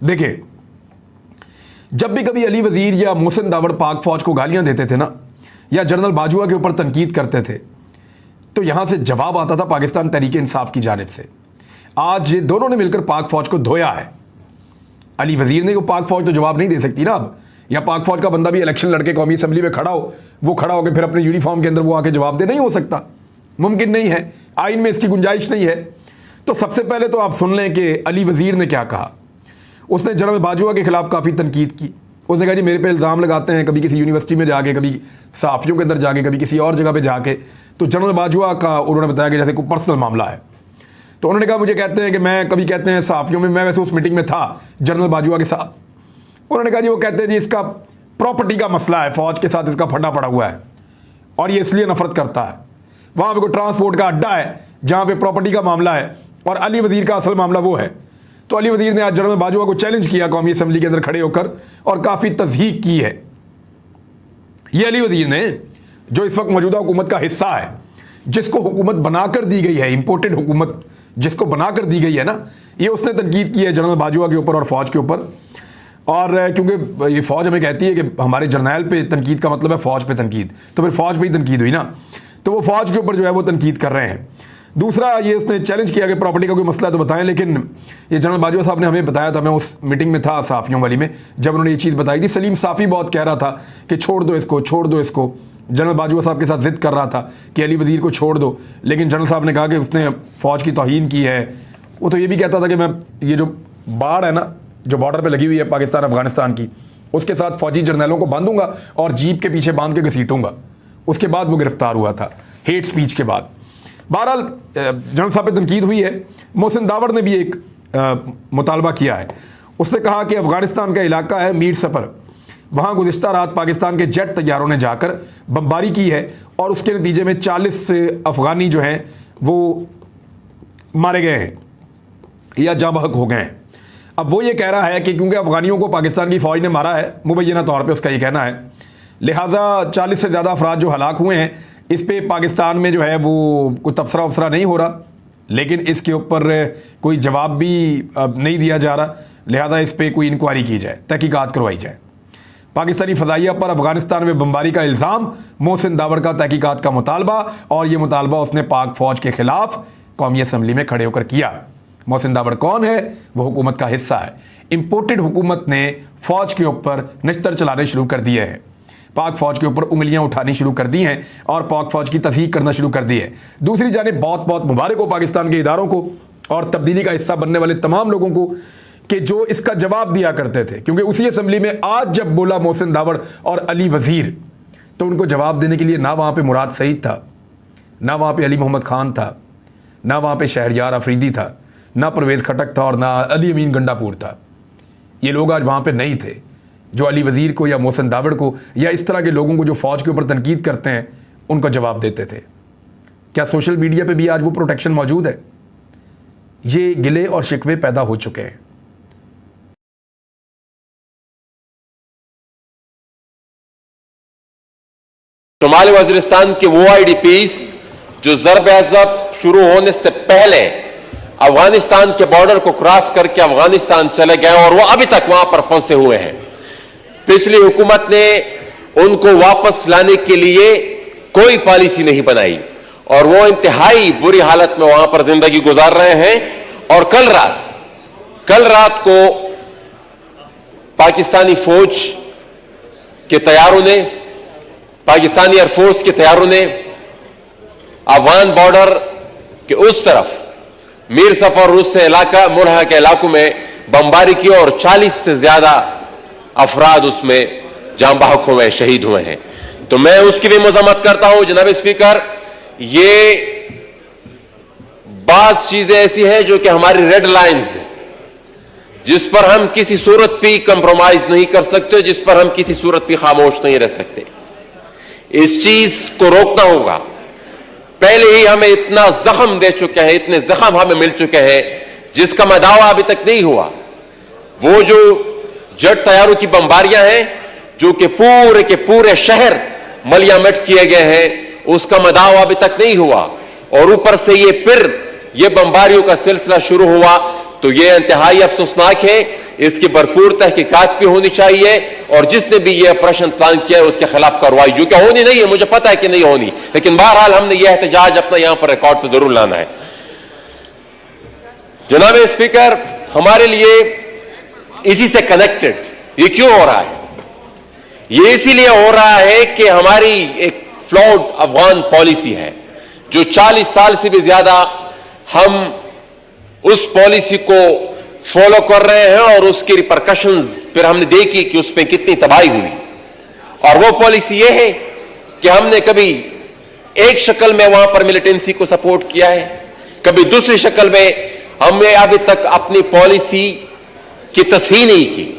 देखिए, जब भी कभी अली वजीर या मोहसिन दावड़ पाक फौज को गालियां देते थे ना, या जनरल बाजुआ के ऊपर तनकीद करते थे, तो यहां से जवाब आता था पाकिस्तान तहरीक इंसाफ की जानिब से। आज दोनों ने मिलकर पाक फौज को धोया है। अली वजीर ने, को पाक फौज तो जवाब नहीं दे सकती ना अब, या पाक फौज का बंदा भी इलेक्शन लड़के कौमी असम्बली में खड़ा हो, वो खड़ा होकर फिर अपने यूनिफॉर्म के अंदर वो आके जवाब दे, नहीं हो सकता, मुमकिन नहीं है, आइन में इसकी गुंजाइश नहीं है। तो सबसे पहले तो आप सुन लें कि अली वजीर ने क्या कहा। उसने जनरल बाजुआ के खिलाफ काफ़ी तनकीद की। उसने कहा जी मेरे पे इल्ज़ाम लगाते हैं, कभी किसी यूनिवर्सिटी में जाके, कभी सहाफ़ियों के अंदर जाके, कभी किसी और जगह पे जाके। तो जनरल बाजुआ का उन्होंने बताया कि जैसे कोई पर्सनल मामला है। तो उन्होंने कहा मुझे कहते हैं कि मैं, कभी कहते हैं सहाफ़ियों में, मैं वैसे उस मीटिंग में था जनरल बाजुआ के साथ। उन्होंने कहा जी वो कहते हैं जी इसका प्रॉपर्टी का मसला है, फ़ौज के साथ इसका फटा पड़ा हुआ है और ये इसलिए नफरत करता है। वहाँ पर कोई ट्रांसपोर्ट का अड्डा है जहाँ पर प्रॉपर्टी का मामला है और अली वजीर का असल मामला वो है। तो अली वजीर ने आज जनरल बाजुआ को चैलेंज किया कौमी असम्बली के अंदर खड़े होकर और काफ़ी तज़हीक की है। ये अली वजीर ने, जो इस वक्त मौजूदा हुकूमत का हिस्सा है, जिसको हुकूमत बनाकर दी गई है, इंपोर्टेड हुकूमत जिसको बनाकर दी गई है ना, ये उसने तनकीद की है जनरल बाजुआ के ऊपर और फ़ौज के ऊपर। और क्योंकि ये फ़ौज हमें कहती है कि हमारे जर्नैल पे तनकीद का मतलब है फ़ौज पे तनकीद, तो फिर फ़ौज पे ही तनकीद हुई ना, तो वो फ़ौज के ऊपर जो है वो तनकीद कर रहे हैं। दूसरा, ये उसने चैलेंज किया कि प्रॉपर्टी का कोई मसला है तो बताएं, लेकिन ये जनरल बाजुआ साहब ने हमें बताया था, मैं उस मीटिंग में था साफ़ियों वाली में, जब उन्होंने ये चीज़ बताई थी। सलीम साफ़ी बहुत कह रहा था कि छोड़ दो इसको, छोड़ दो इसको। जनरल बाजुआ साहब के साथ ज़िद कर रहा था कि अली वजीर को छोड़ दो, लेकिन जनरल साहब ने कहा कि उसने फ़ौज की तौहीन की है। वो तो ये भी कहता था कि मैं ये जो बाढ़ है ना, जो बॉर्डर पर लगी हुई है पाकिस्तान अफगानिस्तान की, उसके साथ फ़ौजी जर्नैलों को बांधूंगा और जीप के पीछे बांध के घसीटूंगा। उसके बाद वो गिरफ्तार हुआ था, हेट स्पीच के बाद। बहरहाल जनरल साहब पे तनकीद हुई है। मोहसिन दावड़ ने भी एक मुतालबा किया है। उसने कहा कि अफगानिस्तान का इलाका है मीर सफ़र, वहाँ गुज़िश्ता रात पाकिस्तान के जेट तैयारों ने जाकर बमबारी की है और उसके नतीजे में 40 अफ़गानी जो हैं वो मारे गए हैं या जाँ बहक हो गए हैं। अब वो ये कह रहा है कि क्योंकि अफ़गानियों को पाकिस्तान की फ़ौज ने मारा है, मुबैना तौर पर उसका ये कहना है, लिहाजा 40 से ज़्यादा अफराद जो हलाक हुए हैं, इस पे पाकिस्तान में जो है वो कोई तबसरा वबसरा नहीं हो रहा, लेकिन इसके ऊपर कोई जवाब भी नहीं दिया जा रहा। लिहाजा इस पे कोई इंक्वायरी की जाए, तहकीकात करवाई जाए। पाकिस्तानी फ़ज़ाइया पर अफगानिस्तान में बमबारी का इल्ज़ाम, मोहसिन दावड़ का तहकीकात का मुतालबा, और ये मुतालबा उसने पाक फ़ौज के ख़िलाफ़ कौमी असम्बली में खड़े होकर किया। मोहसिन दावड़ कौन है? वो हुकूमत का हिस्सा है। इम्पोर्टेड हुकूमत ने फ़ौज के ऊपर नश्तर चलाने शुरू कर दिए हैं, पाक फ़ौज के ऊपर उंगलियां उठानी शुरू कर दी हैं और पाक फ़ौज की तज़हीक करना शुरू कर दी है। दूसरी जानिब बहुत बहुत मुबारक हो पाकिस्तान के इदारों को और तब्दीली का हिस्सा बनने वाले तमाम लोगों को कि जो इसका जवाब दिया करते थे, क्योंकि उसी असम्बली में आज जब बोला मोहसिन दावड़ और अली वज़ीर, तो उनको जवाब देने के लिए ना वहाँ पर मुराद सईद था, ना वहाँ पर अली मोहम्मद ख़ान था, ना वहाँ पर शहरयार अफरीदी था, ना परवेज़ खटक था और ना अली अमीन गंडापुर था। ये लोग आज वहाँ पर नहीं थे जो अली वज़ीर को या मोहसिन दावड़ को या इस तरह के लोगों को जो फ़ौज के ऊपर तनकीद करते हैं उनको जवाब देते थे। क्या सोशल मीडिया पे भी आज वो प्रोटेक्शन मौजूद है? ये गिले और शिकवे पैदा हो चुके हैं। शुमाली वज़ीरिस्तान के वो IDPs जो ज़रब-ए-अज़ब शुरू होने से पहले अफगानिस्तान के बॉर्डर को क्रॉस करके अफगानिस्तान चले गए और वो अभी तक वहां पर फंसे हुए हैं। पिछली हुकूमत ने उनको वापस लाने के लिए कोई पॉलिसी नहीं बनाई और वो इंतहाई बुरी हालत में वहां पर जिंदगी गुजार रहे हैं। और कल रात को पाकिस्तानी फौज के तैयारों ने, पाकिस्तानी एयरफोर्स के तैयारों ने अफगान बॉर्डर के उस तरफ मीर सफर रूस से इलाका मुरहा के इलाकों में बमबारी की और 40 से ज्यादा अफराद उसमें जान बहक हुए, शहीद हुए हैं। तो मैं उसकी भी मजम्मत करता हूं जनाब स्पीकर। ये बात चीजें ऐसी हैं जो कि हमारी रेड लाइंस हैं, जिस पर हम किसी सूरत पे कंप्रोमाइज नहीं कर सकते, जिस पर हम किसी सूरत पे खामोश नहीं रह सकते। इस चीज को रोकना होगा। पहले ही हमें इतना जख्म दे चुके हैं, इतने जख्म हमें मिल चुके हैं जिसका मदावा अभी तक नहीं हुआ। वो जो जेट तैयारों की बमबारियां हैं जो कि पूरे के पूरे शहर मलियामट किए गए हैं, उसका मदावा अभी तक नहीं हुआ। और ऊपर से ये फिर ये बमबारियों का सिलसिला शुरू हुआ तो यह इंतहाई अफसोसनाक है। इसकी भरपूर तहकीकात भी होनी चाहिए और जिसने भी यह ऑपरेशन प्लान किया है उसके खिलाफ कार्रवाई, जो कि होनी नहीं है, मुझे पता है कि नहीं होनी, लेकिन बहरहाल हमने यह एहतजाज अपना यहां पर रिकॉर्ड पर जरूर लाना है। जनाब स्पीकर, हमारे लिए इसी से कनेक्टेड ये क्यों हो रहा है? ये इसीलिए हो रहा है कि हमारी एक फ्लॉड अफगान पॉलिसी है, जो 40 साल से भी ज्यादा हम उस पॉलिसी को फॉलो कर रहे हैं और उसकी रिपरकशंस फिर हमने देखी कि उसमें कितनी तबाही हुई। और वो पॉलिसी ये है कि हमने कभी एक शक्ल में वहां पर मिलिटेंसी को सपोर्ट किया है, कभी दूसरी शक्ल में हमने अभी तक अपनी पॉलिसी की तस्हीह नहीं की।